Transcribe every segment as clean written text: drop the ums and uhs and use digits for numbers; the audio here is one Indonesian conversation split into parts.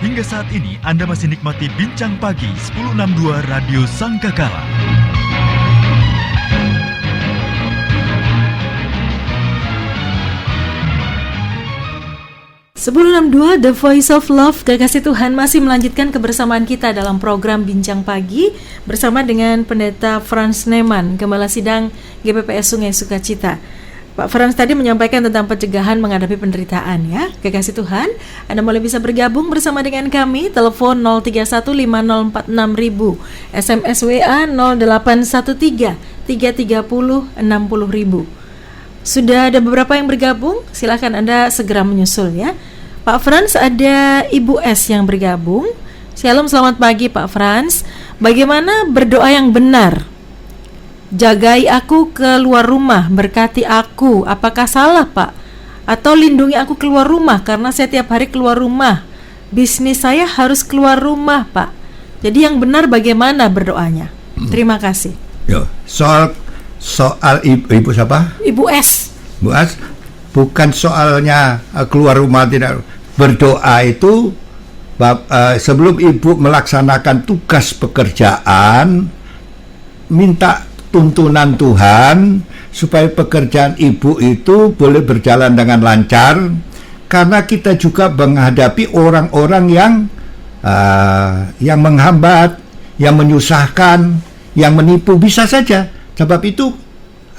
Hingga saat ini Anda masih nikmati Bincang Pagi 1062 Radio Sangkakala. Sebelum 62 The Voice of Love, Kekasih Tuhan masih melanjutkan kebersamaan kita dalam program Bincang Pagi bersama dengan Pendeta Frans Neman, Gembala Sidang GPPS Sungai Sukacita. Pak Frans tadi menyampaikan tentang pencegahan menghadapi penderitaan ya. Kekasih Tuhan, Anda mulai bisa bergabung bersama dengan kami. Telepon 0315046.000, SMS WA 0813 330 60.000. Sudah ada beberapa yang bergabung, silakan Anda segera menyusul ya. Pak Frans, ada Ibu S yang bergabung. Shalom, selamat pagi Pak Frans. Bagaimana berdoa yang benar? Jagai aku keluar rumah, berkati aku. Apakah salah Pak? Atau lindungi aku keluar rumah karena saya tiap hari keluar rumah. Bisnis saya harus keluar rumah Pak. Jadi yang benar bagaimana berdoanya? Terima kasih. Yo, soal ibu siapa? Ibu S. Bu S, bukan soalnya keluar rumah tidak. Berdoa itu sebelum ibu melaksanakan tugas pekerjaan, minta tuntunan Tuhan supaya pekerjaan ibu itu boleh berjalan dengan lancar, karena kita juga menghadapi orang-orang yang menghambat, yang menyusahkan, yang menipu, bisa saja. Sebab itu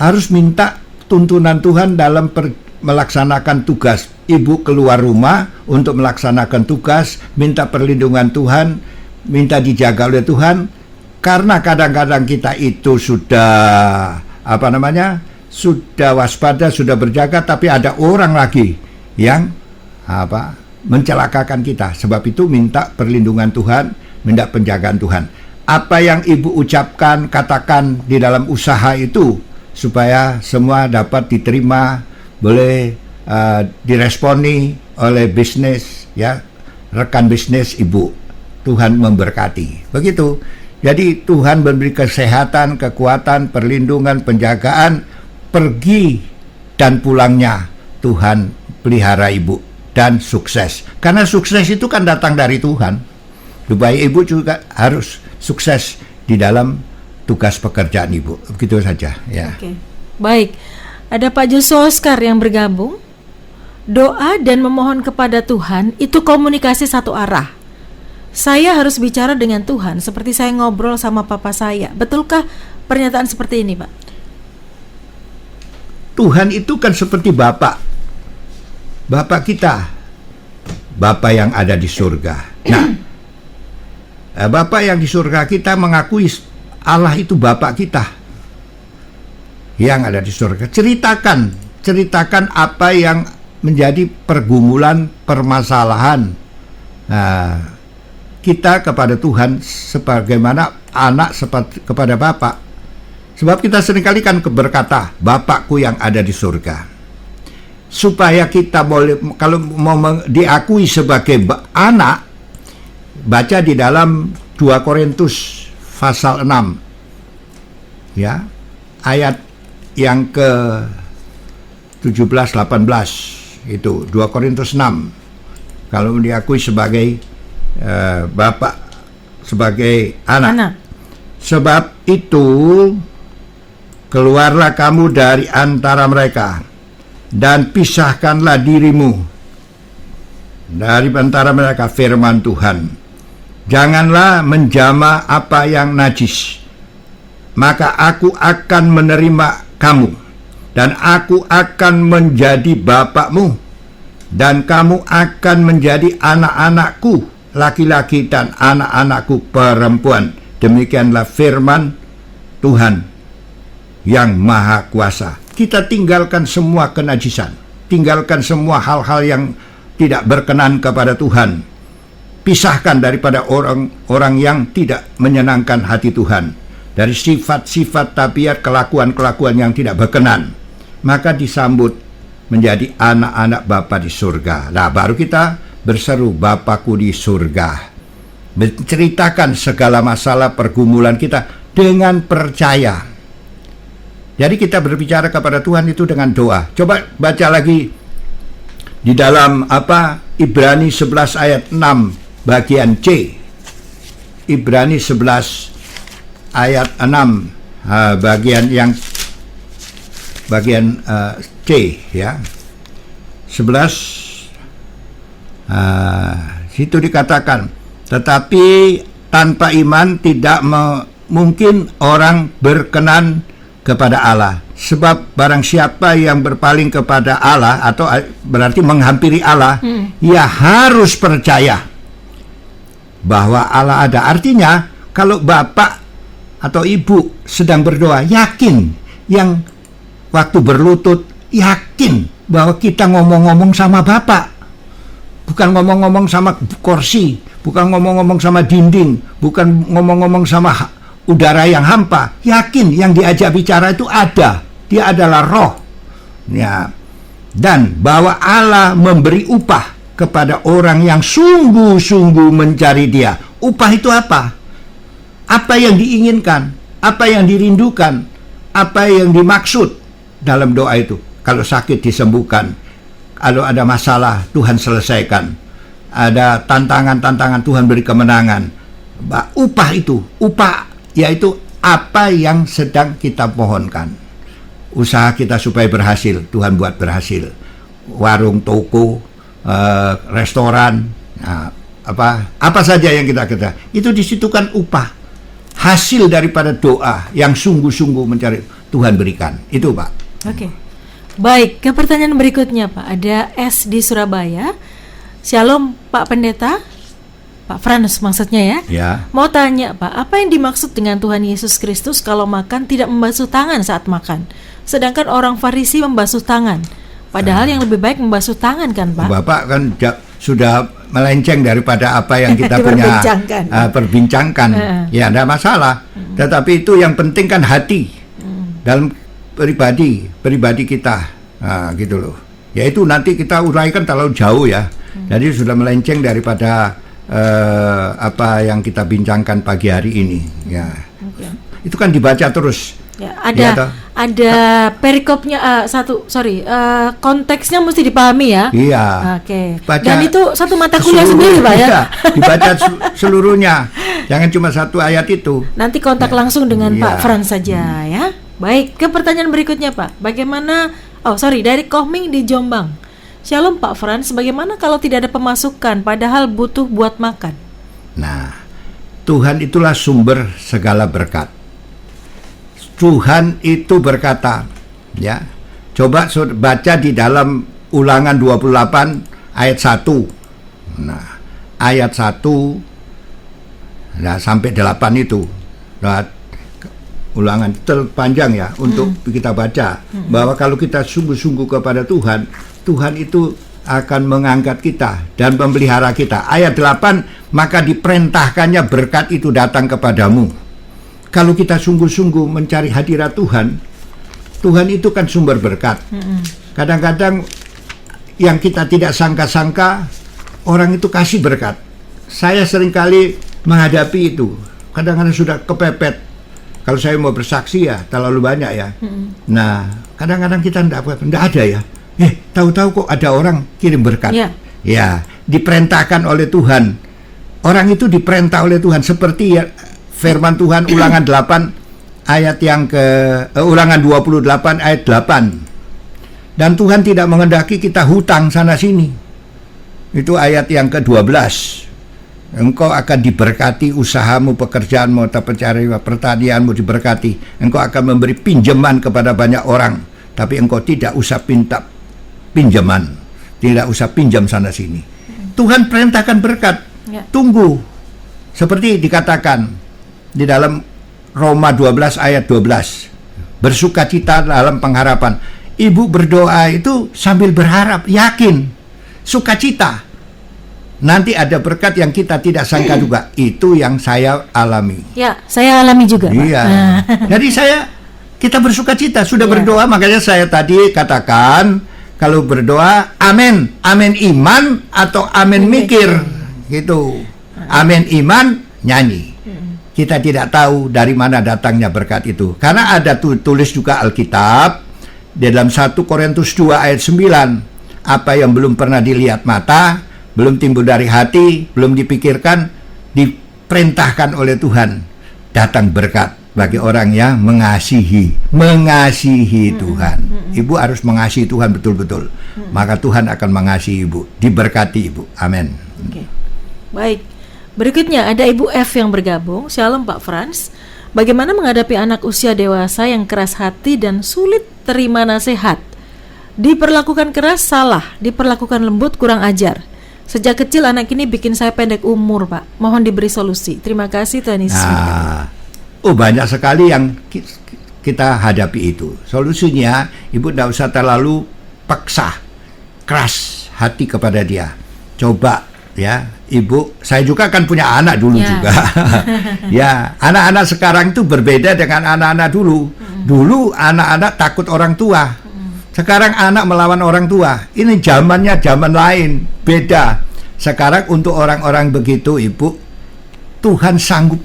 harus minta tuntunan Tuhan dalam melaksanakan tugas. Ibu keluar rumah untuk melaksanakan tugas, minta perlindungan Tuhan, minta dijaga oleh Tuhan. Karena kadang-kadang kita itu sudah sudah waspada, sudah berjaga, tapi ada orang lagi yang mencelakakan kita. Sebab itu minta perlindungan Tuhan, minta penjagaan Tuhan. Apa yang ibu ucapkan, katakan di dalam usaha itu supaya semua dapat diterima, boleh diresponi oleh bisnis ya, rekan bisnis ibu. Tuhan memberkati. Begitu. Jadi Tuhan memberi kesehatan, kekuatan, perlindungan, penjagaan, pergi dan pulangnya Tuhan pelihara ibu dan sukses. Karena sukses itu kan datang dari Tuhan. Supaya ibu juga harus sukses di dalam tugas pekerjaan ibu. Begitu saja ya. Oke. Baik. Ada Pak Joshua Oscar yang bergabung. Doa dan memohon kepada Tuhan itu komunikasi satu arah. Saya harus bicara dengan Tuhan seperti saya ngobrol sama papa saya. Betulkah pernyataan seperti ini, Pak? Tuhan itu kan seperti Bapak kita, Bapak yang ada di surga. Nah, Bapak yang di surga kita mengakui Allah itu Bapak kita yang ada di surga. Ceritakan apa yang menjadi pergumulan, permasalahan kita kepada Tuhan sebagaimana anak kepada Bapak. Sebab kita seringkali kan berkata, Bapakku yang ada di surga. Supaya kita boleh, kalau mau diakui sebagai anak, baca di dalam 2 Korintus pasal 6 ya, ayat yang ke 17-18 itu 2 Korintus 6. Kalau diakui sebagai Bapak, sebagai anak. Sebab itu keluarlah kamu dari antara mereka dan pisahkanlah dirimu dari antara mereka, firman Tuhan. Janganlah menjamah apa yang najis, maka aku akan menerima kamu dan aku akan menjadi bapakmu dan kamu akan menjadi anak-anakku laki-laki dan anak-anakku perempuan. Demikianlah firman Tuhan yang Maha Kuasa. Kita tinggalkan semua kenajisan, tinggalkan semua hal-hal yang tidak berkenan kepada Tuhan. Pisahkan daripada orang-orang yang tidak menyenangkan hati Tuhan, dari sifat-sifat, tabiat, kelakuan-kelakuan yang tidak berkenan. Maka disambut menjadi anak-anak Bapa di surga. Nah, baru kita berseru, Bapakku di surga. Menceritakan segala masalah pergumulan kita dengan percaya. Jadi kita berbicara kepada Tuhan itu dengan doa. Coba baca lagi di dalam Ibrani 11 ayat 6 bagian C. Ibrani 11 ayat 6, bagian C ya. 11 situ dikatakan, tetapi tanpa iman tidak mungkin orang berkenan kepada Allah. Sebab barang siapa yang berpaling kepada Allah, atau berarti menghampiri Allah, ia harus percaya bahwa Allah ada. Artinya kalau bapak atau ibu sedang berdoa, yakin, yang waktu berlutut yakin bahwa kita ngomong-ngomong sama bapak, bukan ngomong-ngomong sama kursi, bukan ngomong-ngomong sama dinding, bukan ngomong-ngomong sama udara yang hampa. Yakin yang diajak bicara itu ada, dia adalah roh ya. Dan bahwa Allah memberi upah kepada orang yang sungguh-sungguh mencari dia. Upah itu apa? Apa yang diinginkan, apa yang dirindukan, apa yang dimaksud dalam doa itu. Kalau sakit disembuhkan, kalau ada masalah Tuhan selesaikan, ada tantangan-tantangan Tuhan beri kemenangan. Upah itu, upah yaitu apa yang sedang kita pohonkan. Usaha kita supaya berhasil, Tuhan buat berhasil. Warung, toko, restoran, apa saja yang kita itu disitukan upah, hasil daripada doa yang sungguh-sungguh mencari Tuhan berikan. Itu Pak. Oke. Baik, ke pertanyaan berikutnya Pak. Ada S di Surabaya. Shalom Pak Pendeta, Pak Frans maksudnya ya. Ya. Mau tanya Pak, apa yang dimaksud dengan Tuhan Yesus Kristus kalau makan tidak membasuh tangan saat makan, sedangkan orang Farisi membasuh tangan? Padahal yang lebih baik membasuh tangan kan Pak? Bapak kan sudah melenceng daripada apa yang kita punya perbincangkan. Ya, tidak masalah. Tetapi itu yang penting kan hati dalam pribadi kita, gitu loh. Ya itu nanti kita uraikan terlalu jauh ya. Jadi sudah melenceng daripada apa yang kita bincangkan pagi hari ini. Ya, itu kan dibaca terus. Ya, ada perikopnya konteksnya mesti dipahami ya. Iya. Oke. Baca dan itu satu mata kuliah sendiri Pak ya. Dibaca seluruhnya. Jangan cuma satu ayat itu. Nanti kontak langsung dengan Pak Frans saja ya. Baik, ke pertanyaan berikutnya Pak. Bagaimana dari Kohming di Jombang. Shalom Pak Frans, bagaimana kalau tidak ada pemasukan padahal butuh buat makan? Nah, Tuhan itulah sumber segala berkat. Tuhan itu berkata, ya. Coba baca di dalam Ulangan 28 ayat 1. Nah, ayat 1 sampai 8 itu. Nah, Ulangan terpanjang ya untuk kita baca, bahwa kalau kita sungguh-sungguh kepada Tuhan, Tuhan itu akan mengangkat kita dan memelihara kita. Ayat 8, maka diperintahkannya berkat itu datang kepadamu. Kalau kita sungguh-sungguh mencari hadirat Tuhan, Tuhan itu kan sumber berkat. Kadang-kadang yang kita tidak sangka-sangka, orang itu kasih berkat. Saya seringkali menghadapi itu. Kadang-kadang sudah kepepet. Kalau saya mau bersaksi ya terlalu banyak ya. Nah, kadang-kadang kita tidak ada ya. Tahu-tahu kok ada orang kirim berkat. Ya, diperintahkan oleh Tuhan. Orang itu diperintah oleh Tuhan seperti ya, firman Tuhan Ulangan 8 ayat yang Ulangan 28 ayat 8. Dan Tuhan tidak menghendaki kita hutang sana sini. Itu ayat yang ke-12. Engkau akan diberkati usahamu, pekerjaanmu, atau pertanianmu diberkati. Engkau akan memberi pinjaman kepada banyak orang, tapi engkau tidak usah minta pinjaman, tidak usah pinjam sana sini. Tuhan perintahkan berkat. Tunggu. Seperti dikatakan di dalam Roma 12 ayat 12. Bersukacita dalam pengharapan. Ibu berdoa itu sambil berharap, yakin, sukacita. Nanti ada berkat yang kita tidak sangka juga. Itu yang saya alami. Ya, saya alami juga Pak. Iya. Jadi kita bersukacita, sudah berdoa. Makanya saya tadi katakan, kalau berdoa, amin. Amin iman atau amin mikir. Gitu. Amin iman, nyanyi. Kita tidak tahu dari mana datangnya berkat itu. Karena ada tulis juga Alkitab dalam 1 Korintus 2 ayat 9. Apa yang belum pernah dilihat mata, belum timbul dari hati, belum dipikirkan, diperintahkan oleh Tuhan, datang berkat bagi orang yang mengasihi Tuhan. Ibu harus mengasihi Tuhan betul-betul, maka Tuhan akan mengasihi ibu, diberkati ibu. Amin. Oke. Baik, berikutnya ada Ibu F yang bergabung. Shalom Pak Frans. Bagaimana menghadapi anak usia dewasa yang keras hati dan sulit terima nasihat? Diperlakukan keras salah, diperlakukan lembut kurang ajar. Sejak kecil anak ini bikin saya pendek umur, Pak. Mohon diberi solusi. Terima kasih Tuhan Yesus. Banyak sekali yang kita hadapi itu. Solusinya, ibu tidak usah terlalu paksa, keras hati kepada dia. Coba ya, ibu, saya juga kan punya anak dulu juga. Ya, anak-anak sekarang itu berbeda dengan anak-anak dulu. Dulu anak-anak takut orang tua. Sekarang anak melawan orang tua. Ini zamannya zaman lain, beda. Sekarang untuk orang-orang begitu, ibu, Tuhan sanggup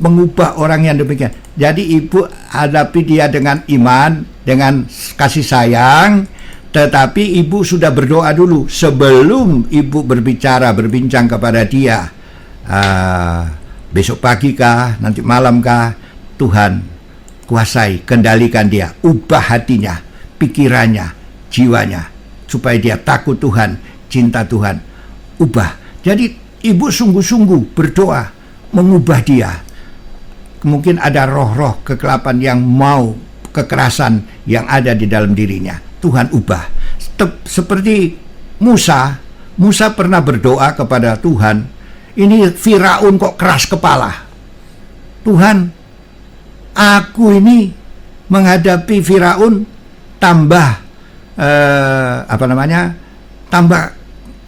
mengubah orang yang demikian. Jadi ibu hadapi dia dengan iman, dengan kasih sayang. Tetapi ibu sudah berdoa dulu sebelum ibu berbincang kepada dia. Besok pagi kah, nanti malam kah, Tuhan kuasai, kendalikan dia, ubah hatinya, pikirannya, jiwanya, supaya dia takut Tuhan, cinta Tuhan, ubah. Jadi ibu sungguh-sungguh berdoa mengubah dia. Mungkin ada roh-roh kegelapan yang mau, kekerasan yang ada di dalam dirinya, Tuhan ubah. Seperti Musa pernah berdoa kepada Tuhan, ini Firaun kok keras kepala. Tuhan, aku ini menghadapi Firaun tambah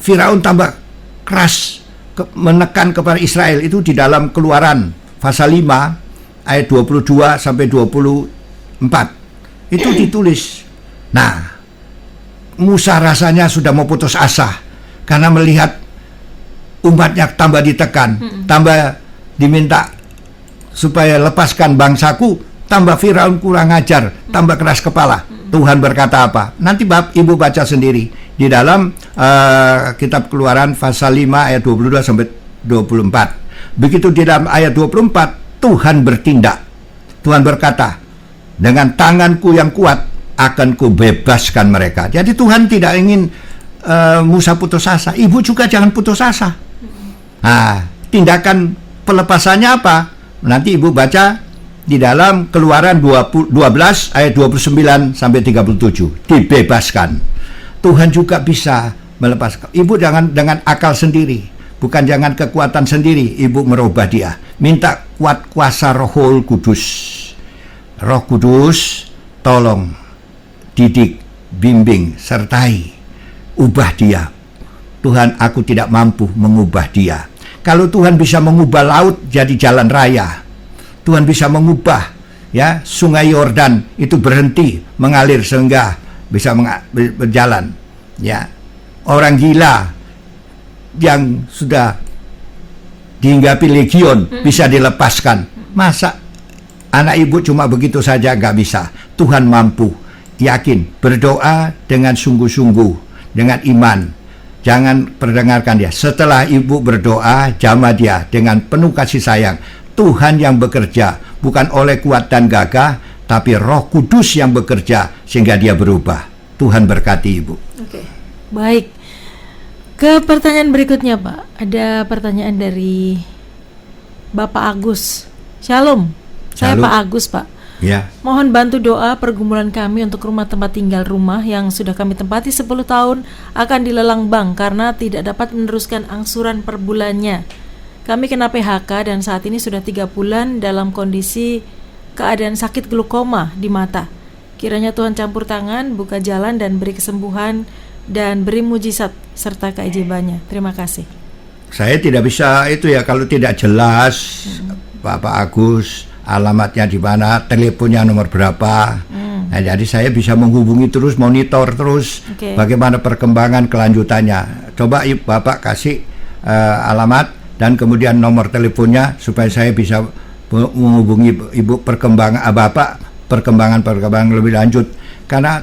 Firaun tambah keras menekan kepada Israel. Itu di dalam Keluaran pasal 5 ayat 22 sampai 24. Itu ditulis. Nah, Musa rasanya sudah mau putus asa karena melihat umatnya tambah ditekan, tambah diminta supaya lepaskan bangsaku, tambah Firaun kurang ajar, tambah keras kepala. Tuhan berkata apa? Nanti ibu baca sendiri di dalam kitab Keluaran pasal 5 ayat 22 sampai 24. Begitu di dalam ayat 24 Tuhan bertindak. Tuhan berkata, dengan tanganku yang kuat akan kubebaskan mereka. Jadi Tuhan tidak ingin Musa putus asa. Ibu juga jangan putus asa. Nah, tindakan pelepasannya apa? Nanti ibu baca di dalam Keluaran 12 ayat 29 sampai 37. Dibebaskan. Tuhan juga bisa melepaskan. Ibu jangan dengan akal sendiri, bukan jangan kekuatan sendiri ibu merubah dia. Minta kuat kuasa Roh Kudus. Roh Kudus tolong, didik, bimbing, sertai, ubah dia. Tuhan, aku tidak mampu mengubah dia. Kalau Tuhan bisa mengubah laut jadi jalan raya, Tuhan bisa mengubah ya sungai Yordan itu berhenti mengalir sehingga bisa berjalan. Ya, orang gila yang sudah dihinggapi legion bisa dilepaskan. Masa anak ibu cuma begitu saja gak bisa? Tuhan mampu. Yakin, berdoa dengan sungguh-sungguh, dengan iman. Jangan perdengarkan dia. Setelah ibu berdoa, jamah dia dengan penuh kasih sayang. Tuhan yang bekerja, bukan oleh kuat dan gagah, tapi Roh Kudus yang bekerja sehingga dia berubah. Tuhan berkati ibu. Oke, baik. Ke pertanyaan berikutnya, Pak. Ada pertanyaan dari Bapak Agus. Shalom. Saya Pak Agus, Pak. Ya. Mohon bantu doa pergumulan kami untuk rumah tempat tinggal rumah yang sudah kami tempati 10 tahun akan dilelang bank karena tidak dapat meneruskan angsuran per bulannya. Kami kena PHK dan saat ini sudah 3 bulan dalam kondisi keadaan sakit glaukoma di mata. Kiranya Tuhan campur tangan, buka jalan dan beri kesembuhan dan beri mujizat serta keajaibannya. Terima kasih. Saya tidak bisa itu ya kalau tidak jelas Bapak Agus alamatnya di mana, teleponnya nomor berapa. Nah, jadi saya bisa menghubungi terus, monitor terus bagaimana perkembangan kelanjutannya. Coba Bapak kasih alamat dan kemudian nomor teleponnya supaya saya bisa menghubungi Ibu perkembangan Bapak perkembangan lebih lanjut. Karena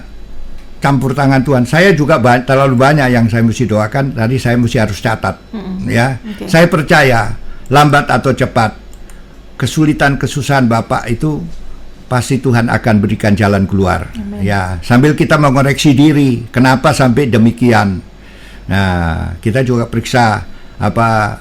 campur tangan Tuhan. Saya juga terlalu banyak yang saya mesti doakan. Tadi saya mesti harus catat, ya. Okay. Saya percaya lambat atau cepat kesulitan kesusahan Bapak itu pasti Tuhan akan berikan jalan keluar. Amen. Ya, sambil kita mengoreksi diri, kenapa sampai demikian. Nah, kita juga periksa apa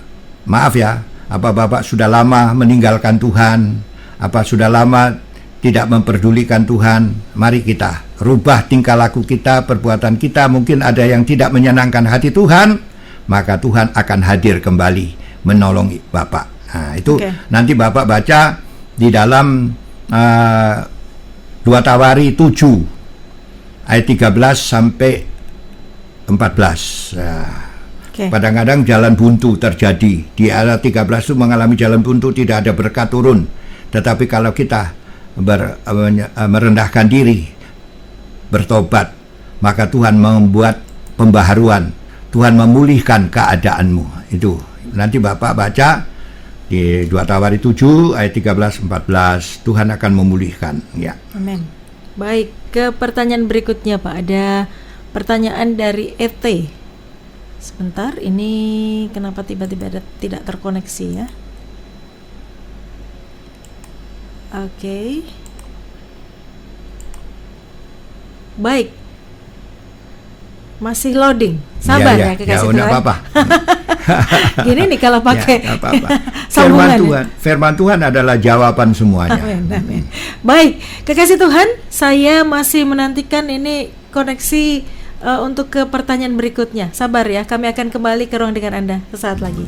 Bapak sudah lama meninggalkan Tuhan, apa sudah lama tidak memperdulikan Tuhan. Mari kita rubah tingkah laku kita, perbuatan kita. Mungkin ada yang tidak menyenangkan hati Tuhan, maka Tuhan akan hadir kembali menolong Bapak. Nah, itu nanti Bapak baca di dalam 2 Tawari 7 ayat 13 sampai 14. Nah, kadang-kadang jalan buntu terjadi. Di ayat 13 itu mengalami jalan buntu, tidak ada berkat turun. Tetapi kalau kita merendahkan diri, bertobat, maka Tuhan membuat pembaharuan. Tuhan memulihkan keadaanmu. Itu nanti Bapak baca di 2 Tawari 7 ayat 13-14. Tuhan akan memulihkan, ya. Amin. Baik, ke pertanyaan berikutnya Pak. Ada pertanyaan dari ET. Sebentar, ini kenapa tiba-tiba tidak terkoneksi ya? Oke. Baik. Masih loading. Sabar ya kekasih Tuhan. Ya, apa-apa. Gini nih kalau pakai Firman Tuhan adalah jawaban semuanya. Amin, amin. Baik, kekasih Tuhan, saya masih menantikan ini koneksi untuk ke pertanyaan berikutnya. Sabar ya, kami akan kembali ke ruang dengan Anda sesaat lagi.